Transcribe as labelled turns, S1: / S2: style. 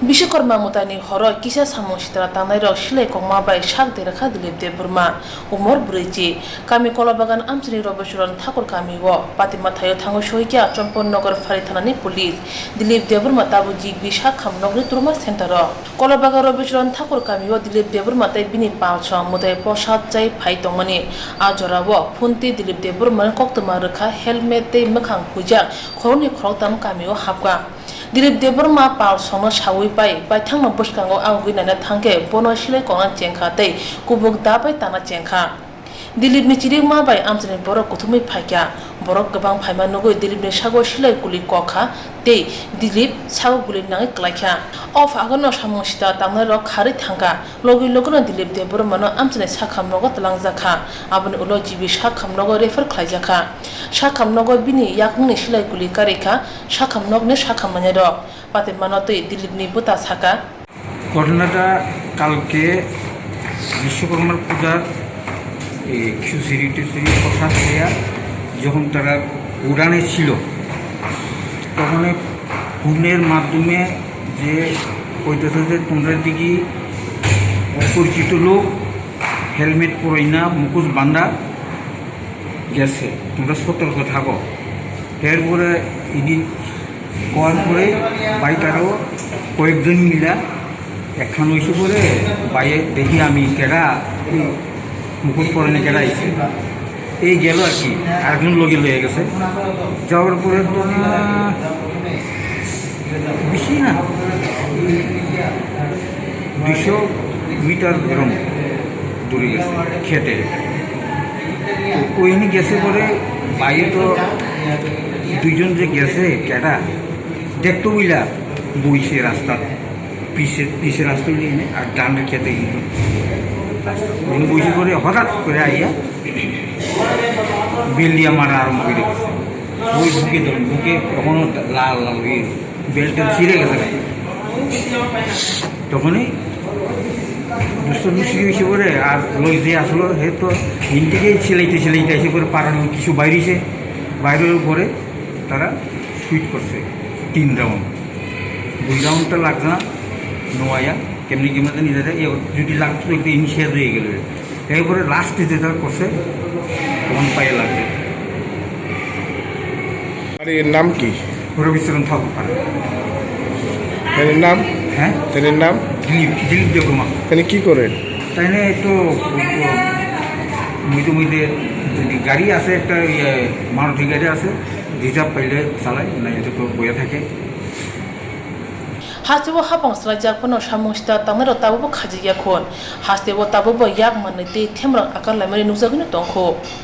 S1: বিশ্বকর্মা মুতানি হর কিসা সামসিতারা তানাই rock সিলাই কমা by শাক দেরাখা দিলীপ দেববর্মা উমর ব্রৈজি কামি কলাবাগান আমচিনি রবেশ্বরন ঠাকুর কামি ও পাতিমা থাইও থাঙ্গো সহিকিয়া চম্পননগর ফারি থানানি পুলিশ দিলীপ দেববর্মা তাবু জিগ বিশাখ খামনগরি তুরমা সেন্টার কলাবাগান রবেশ্বরন ঠাকুর কামি ও দিলীপ দেববর্মা তাই বিনি পাঁচ মুদাই প্রসাদ চাই ফাই তংমানি আজরা ও ফুন্তি দিলীপ দেববর্মা কক্তমা রেখা হেলমেট তৈ মখাং হুইজা খরনি খরতাম কামি ও হাবকা দিলীপ দেববর্মা পাল সম সাউই পাই বাই থাংনো বসকাঙ্গো आवगिनानै थांके बनो सिलाय कना चेंखा तै कुबुक दाबाय ताना चेंखा दिलीप नि चिरिक मा बाय आमजने बरक कुथुमै फाइक्या बरक गोबां फाइमा नगै दिलीप नि सागो सिलाय गुलि कखा तै दिलीप सागो गुलि नाङै क्लाइखा अफ आगनो सामंसिता तांनो रक खारि थांगा लगि लगनो दिलीप देबबर्मानो आमजने साखाम नगो तलांजाखा आबनि उलो जिबि साखाम नगो रेफार ख्लाइजाखा साखाम नगो बिनि याकनि सिलाय गुलि कारिखा साखाम नगने साखाम माने र पाते मानो तै दिलीप नि बुता साका
S2: ঘটনাটা কালকে বিশ্বকর্মার পূজার খিচুড়ি টিচুড়ি প্রসাদ দেয়া যখন তারা উড়ানে ছিল তখন ফোনের মাধ্যমে যে কইতেছে যে তোমরা দিকে অপরিচিত লোক হেলমেট পরাই না মুখোশ বান্ধা গেছে তোমরা সতর্ক থাকো এরপরে এদিন করার পরে বাইক আরও কয়েকজন মিলা একখান হয়েছে পরে বাইরে দেখি আমি কেডা মুখোশ পরে কেডা আইছে এই গেল আর কি আরেকজন লগে লয়ে গেছে যাওয়ার পরে তো বেশি না 200 মিটার এরম দূরে গেছে খেতে তো ওইখানে গেছে পরে বাইরে তো দুইজন যে গেছে কেডা দেখতো বুঝলা বইছে রাস্তা পিসের রাস্তা নিয়ে আর ডান্ডের খেতে বসে করে হঠাৎ করে আইয়া বেল দিয়া মারা আরম্ভ করে গেছে ওই বুকে ধরুন বুকে কখনো লাল লাল হয়ে বেলটা ছিঁড়ে গেছে তখনই দুষ্টি বেশি করে আর লই যে আসলো সে তো দিন থেকেই ছেলাইতে এসে করে পাড়ার কিছু বাইরেছে বাইরের পরে তারা শুট করছে 3 রাউন্ড 2 রাউন্ডটা লাগছে না নোয়া কেমনি কেমনি নিজেদের যদি লাগতো একটু শেষ হয়ে গেল এরপরে লাস্টে যেটা করছে তখন পায়ে লাগছে।
S3: আর এর নাম কি?
S2: রবিচরণ ঠাকুর পারে
S3: এর নাম?
S2: হ্যাঁ
S3: এর নাম
S2: দিলীপ দেববর্মা।
S3: তিনি কি করেন?
S2: তাই না তো মধ্যে গাড়ি আছে একটা মারুতি গাড়ি আছে রিজার্ভ পাইলে চালায় না এটা তো বইয়া থাকে
S1: হাস্তেবো হাপংসলা জাকপনো সামংসিতা তাংনার তাবো খাজিয়া খন হাস্তেবো তাবো yak manne te themrang akal lamari nukjagino tongkho